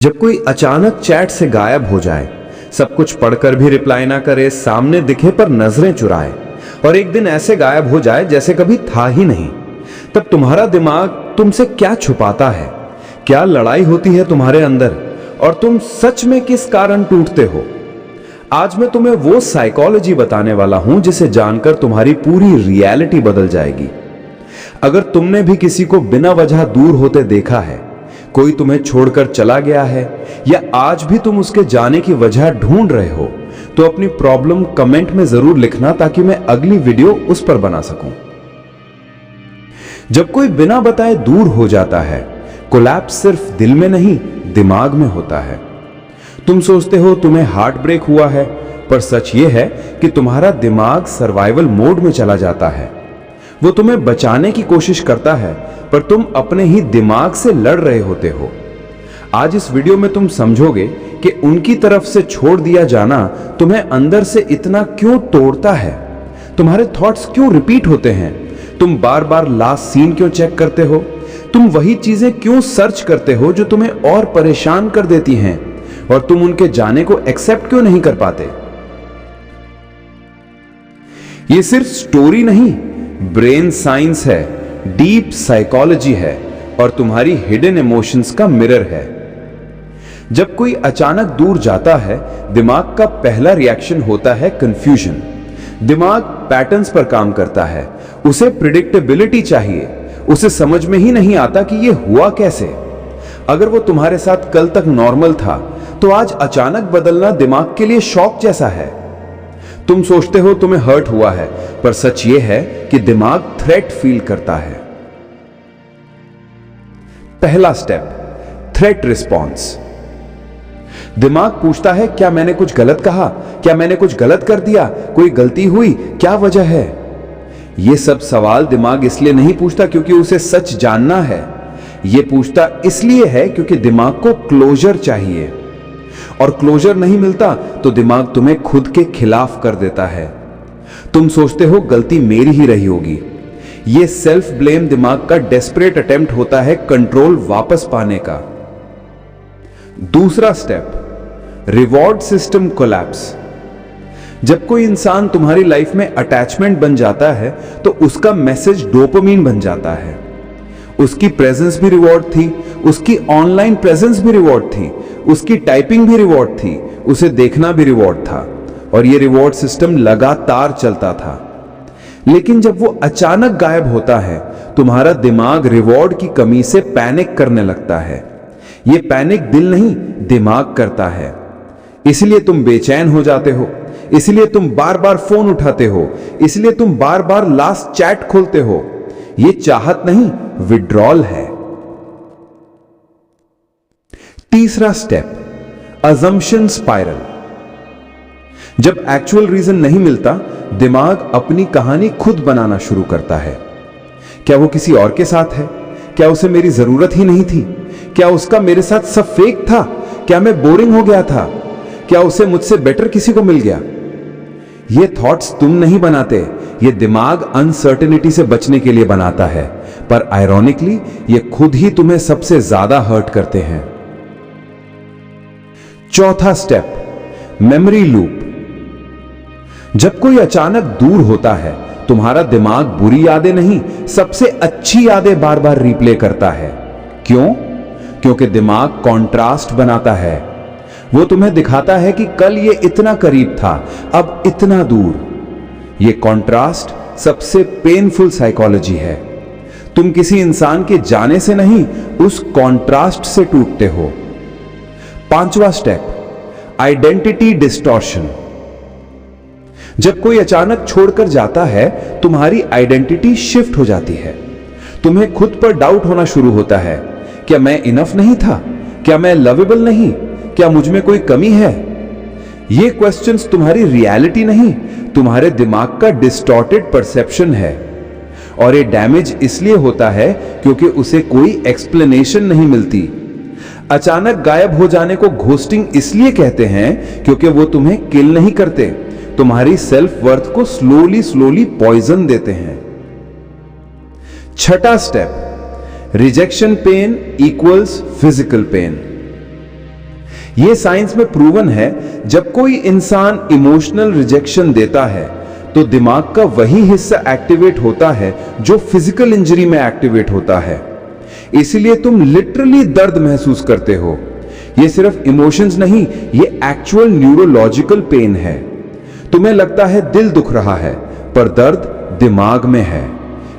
जब कोई अचानक चैट से गायब हो जाए, सब कुछ पढ़कर भी रिप्लाई ना करे, सामने दिखे पर नजरें चुराए और एक दिन ऐसे गायब हो जाए जैसे कभी था ही नहीं, तब तुम्हारा दिमाग तुमसे क्या छुपाता है? क्या लड़ाई होती है तुम्हारे अंदर और तुम सच में किस कारण टूटते हो? आज मैं तुम्हें वो साइकोलॉजी बताने वाला हूं जिसे जानकर तुम्हारी पूरी रियलिटी बदल जाएगी। अगर तुमने भी किसी को बिना वजह दूर होते देखा है, कोई तुम्हें छोड़कर चला गया है या आज भी तुम उसके जाने की वजह ढूंढ रहे हो, तो अपनी प्रॉब्लम कमेंट में जरूर लिखना ताकि मैं अगली वीडियो उस पर बना सकूं। जब कोई बिना बताए दूर हो जाता है, कोलैप्स सिर्फ दिल में नहीं, दिमाग में होता है। तुम सोचते हो तुम्हें हार्ट ब्रेक हुआ है, पर सच यह है कि तुम्हारा दिमाग सर्वाइवल मोड में चला जाता है। वो तुम्हें बचाने की कोशिश करता है, पर तुम अपने ही दिमाग से लड़ रहे होते हो। आज इस वीडियो में तुम समझोगे कि उनकी तरफ से छोड़ दिया जाना तुम्हें अंदर से इतना क्यों तोड़ता है, तुम्हारे थॉट्स क्यों रिपीट होते हैं, तुम बार बार लास्ट सीन क्यों चेक करते हो, तुम वही चीजें क्यों सर्च करते हो जो तुम्हें और परेशान कर देती हैं, और तुम उनके जाने को एक्सेप्ट क्यों नहीं कर पाते। ये सिर्फ स्टोरी नहीं, ब्रेन साइंस है, डीप साइकोलॉजी है और तुम्हारी हिडन इमोशंस का मिरर है। जब कोई अचानक दूर जाता है, दिमाग का पहला रिएक्शन होता है कंफ्यूजन। दिमाग पैटर्न्स पर काम करता है, उसे प्रिडिक्टेबिलिटी चाहिए, उसे समझ में ही नहीं आता कि यह हुआ कैसे। अगर वो तुम्हारे साथ कल तक नॉर्मल था, तो आज अचानक बदलना दिमाग के लिए शॉक जैसा है। तुम सोचते हो तुम्हें हर्ट हुआ है, पर सच यह है कि दिमाग थ्रेट फील करता है। पहला स्टेप, थ्रेट रिस्पॉन्स। दिमाग पूछता है, क्या मैंने कुछ गलत कहा, क्या मैंने कुछ गलत कर दिया, कोई गलती हुई, क्या वजह है। यह सब सवाल दिमाग इसलिए नहीं पूछता क्योंकि उसे सच जानना है, यह पूछता इसलिए है क्योंकि दिमाग को क्लोजर चाहिए, और क्लोजर नहीं मिलता तो दिमाग तुम्हें खुद के खिलाफ कर देता है। तुम सोचते हो गलती मेरी ही रही होगी। यह सेल्फ ब्लेम दिमाग का डेस्परेट अटेम्प्ट होता है कंट्रोल वापस पाने का। दूसरा स्टेप, रिवॉर्ड सिस्टम कोलैप्स। जब कोई इंसान तुम्हारी लाइफ में अटैचमेंट बन जाता है, तो उसका मैसेज डोपामिन बन जाता है। उसकी प्रेजेंस भी रिवॉर्ड थी, उसकी ऑनलाइन प्रेजेंस भी रिवॉर्ड थी, उसकी टाइपिंग भी रिवॉर्ड थी, उसे देखना भी रिवॉर्ड था, और यह रिवॉर्ड सिस्टम लगातार चलता था। लेकिन जब वो अचानक गायब होता है, तुम्हारा दिमाग रिवॉर्ड की कमी से पैनिक करने लगता है। यह पैनिक दिल नहीं, दिमाग करता है। इसलिए तुम बेचैन हो जाते हो, इसलिए तुम बार बार फोन उठाते हो, इसलिए तुम बार बार लास्ट चैट खोलते हो। यह चाहत नहीं, विड्रॉल है। तीसरा स्टेप, अजम्पशन स्पाइरल। जब एक्चुअल रीजन नहीं मिलता, दिमाग अपनी कहानी खुद बनाना शुरू करता है। क्या वो किसी और के साथ है? क्या उसे मेरी जरूरत ही नहीं थी? क्या उसका मेरे साथ सब फेक था? क्या मैं बोरिंग हो गया था? क्या उसे मुझसे बेटर किसी को मिल गया? ये थॉट्स तुम नहीं बनाते, ये दिमाग अनसर्टेनिटी से बचने के लिए बनाता है, पर आयरॉनिकली ये खुद ही तुम्हें सबसे ज्यादा हर्ट करते हैं। चौथा स्टेप, मेमोरी लूप। जब कोई अचानक दूर होता है, तुम्हारा दिमाग बुरी यादें नहीं, सबसे अच्छी यादें बार बार रिप्ले करता है। क्यों? क्योंकि दिमाग कॉन्ट्रास्ट बनाता है। वो तुम्हें दिखाता है कि कल ये इतना करीब था, अब इतना दूर। ये कॉन्ट्रास्ट सबसे पेनफुल साइकोलॉजी है। तुम किसी इंसान के जाने से नहीं, उस कॉन्ट्रास्ट से टूटते हो। पांचवा स्टेप, आइडेंटिटी डिस्टॉर्शन। जब कोई अचानक छोड़कर जाता है, तुम्हारी आइडेंटिटी शिफ्ट हो जाती है। तुम्हें खुद पर डाउट होना शुरू होता है। क्या मैं इनफ नहीं था? क्या मैं लवेबल नहीं? क्या मुझ में कोई कमी है? ये क्वेश्चंस तुम्हारी रियलिटी नहीं, तुम्हारे दिमाग का डिस्टॉर्टेड परसेप्शन है। और ये डैमेज इसलिए होता है क्योंकि उसे कोई एक्सप्लेनेशन नहीं मिलती। अचानक गायब हो जाने को घोस्टिंग इसलिए कहते हैं क्योंकि वो तुम्हें किल नहीं करते, तुम्हारी सेल्फ वर्थ को स्लोली स्लोली पॉइजन देते हैं। छठा step, rejection pain equals physical pain. यह साइंस में प्रूवन है, जब कोई इंसान इमोशनल रिजेक्शन देता है तो दिमाग का वही हिस्सा एक्टिवेट होता है जो फिजिकल इंजरी में एक्टिवेट होता है। इसीलिए तुम लिटरली दर्द महसूस करते हो। यह सिर्फ इमोशंस नहीं, यह एक्चुअल न्यूरोलॉजिकल पेन है। तुम्हें लगता है दिल दुख रहा है, पर दर्द दिमाग में है,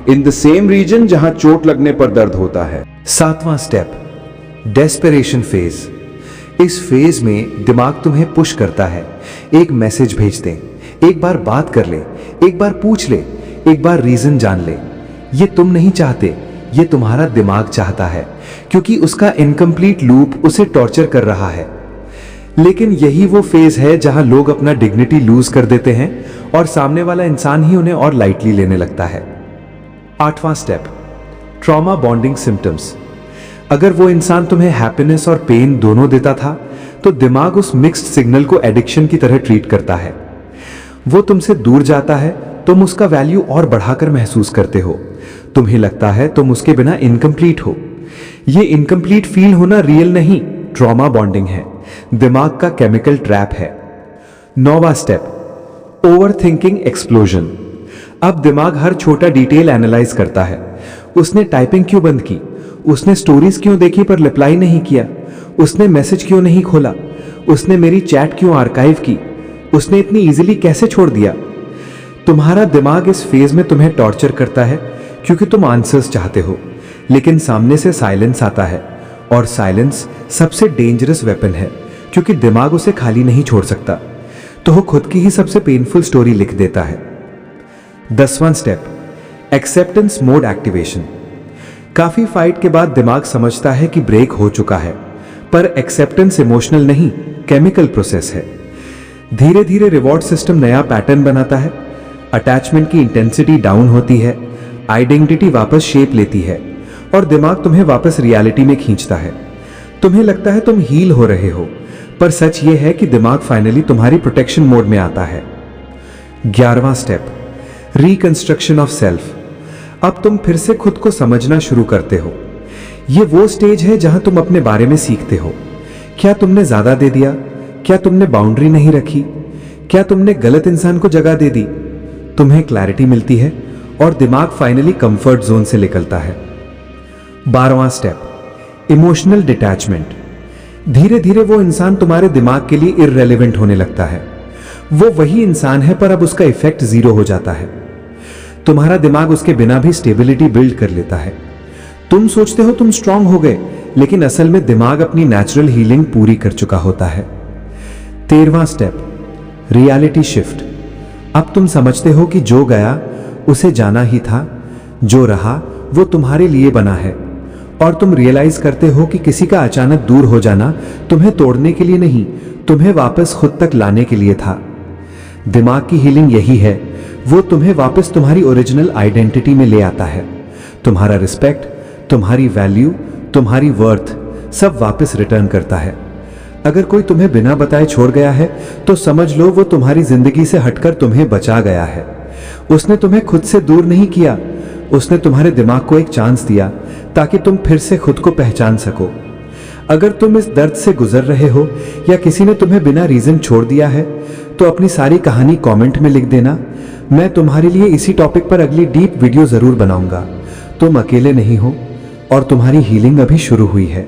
इन द सेम रीजन जहां चोट लगने पर दर्द होता है। 7वां स्टेप, डेस्परेशन फेज। इस फेज में दिमाग तुम्हें पुश करता है, एक मैसेज भेज दे, एक बार बात कर ले, एक बार पूछ ले, एक बार रीजन जान ले। ये तुम नहीं चाहते, ये तुम्हारा दिमाग चाहता है, क्योंकि उसका इनकम्प्लीट लूप उसे टॉर्चर कर रहा है। लेकिन यही वो फेज है जहां लोग अपना डिग्निटी लूज कर देते हैं और सामने वाला इंसान ही उन्हें और लाइटली लेने लगता है। 8वां स्टेप, ट्रॉमा बॉन्डिंग सिम्टम्स। अगर वो इंसान तुम्हें हैप्पीनेस और पेन दोनों देता था, तो दिमाग उस मिक्स्ड सिग्नल को एडिक्शन की तरह ट्रीट करता है। वो तुमसे दूर जाता है, तुम उसका वैल्यू और बढ़ाकर महसूस करते हो। तुम्हें लगता है तुम उसके बिना इनकम्प्लीट हो। ये इनकम्प्लीट फील होना रियल नहीं, ट्रॉमा बॉन्डिंग है, दिमाग का केमिकल ट्रैप है। 9वां स्टेप, ओवर थिंकिंग एक्सप्लोजन। अब दिमाग हर छोटा डिटेल एनालाइज करता है। उसने टाइपिंग क्यों बंद की, उसने स्टोरीज क्यों देखी पर रिप्लाई नहीं किया, उसने मैसेज क्यों नहीं खोला, उसने मेरी चैट क्यों आर्काइव की, उसने इतनी इजीली कैसे छोड़ दिया। तुम्हारा दिमाग इस फेज में तुम्हें टॉर्चर करता है, क्योंकि तुम आंसर्स चाहते हो, लेकिन सामने से साइलेंस आता है, और साइलेंस सबसे डेंजरस वेपन है, क्योंकि दिमाग उसे खाली नहीं छोड़ सकता, तो वो खुद की ही सबसे पेनफुल स्टोरी लिख देता है। 10वां स्टेप, एक्सेप्टेंस मोड एक्टिवेशन। काफी फाइट के बाद दिमाग समझता है कि ब्रेक हो चुका है, पर एक्सेप्टेंस इमोशनल नहीं, केमिकल प्रोसेस है। धीरे धीरे रिवॉर्ड सिस्टम नया पैटर्न बनाता है, अटैचमेंट की इंटेंसिटी डाउन होती है, आइडेंटिटी वापस शेप लेती है, और दिमाग तुम्हें वापस रियलिटी में खींचता है। तुम्हें लगता है तुम हील हो रहे हो, पर सच यह है कि दिमाग फाइनली तुम्हारी प्रोटेक्शन मोड में आता है। 11वां स्टेप, रिकंस्ट्रक्शन ऑफ सेल्फ। अब तुम फिर से खुद को समझना शुरू करते हो। यह वो स्टेज है जहां तुम अपने बारे में सीखते हो। क्या तुमने ज्यादा दे दिया? क्या तुमने बाउंड्री नहीं रखी? क्या तुमने गलत इंसान को जगह दे दी? तुम्हें क्लैरिटी मिलती है और दिमाग फाइनली कंफर्ट जोन से निकलता है। 12वां स्टेप, इमोशनल डिटैचमेंट। धीरे धीरे वो इंसान तुम्हारे दिमाग के लिए इररेलेवेंट होने लगता है। वो वही इंसान है, पर अब उसका इफेक्ट जीरो हो जाता है। तुम्हारा दिमाग उसके बिना भी स्टेबिलिटी बिल्ड कर लेता है। तुम सोचते हो तुम स्ट्रांग हो गए, लेकिन असल में दिमाग अपनी नेचुरल हीलिंग पूरी कर चुका होता है। 13वां स्टेप, रियलिटी शिफ्ट। अब तुम समझते हो कि जो गया उसे जाना ही था, जो रहा वो तुम्हारे लिए बना है, और तुम रियलाइज करते हो कि किसी का अचानक दूर हो जाना तुम्हें तोड़ने के लिए नहीं, तुम्हें वापस खुद तक लाने के लिए था। दिमाग की हीलिंग यही है, वो तुम्हें वापस तुम्हारी ओरिजिनल आइडेंटिटी में ले आता है। तुम्हारा रिस्पेक्ट, तुम्हारी वैल्यू, तुम्हारी वर्थ सब वापस रिटर्न करता है। अगर कोई तुम्हें बिना बताए छोड़ गया है, तो समझ लो वो तुम्हारी जिंदगी से हटकर तुम्हें बचा गया है। उसने तुम्हें खुद से दूर नहीं किया, उसने तुम्हारे दिमाग को एक चांस दिया ताकि तुम फिर से खुद को पहचान सको। अगर तुम इस दर्द से गुजर रहे हो या किसी ने तुम्हें बिना रीजन छोड़ दिया है, तो अपनी सारी कहानी कमेंट में लिख देना। मैं तुम्हारे लिए इसी टॉपिक पर अगली डीप वीडियो जरूर बनाऊंगा। तुम अकेले नहीं हो और तुम्हारी हीलिंग अभी शुरू हुई है।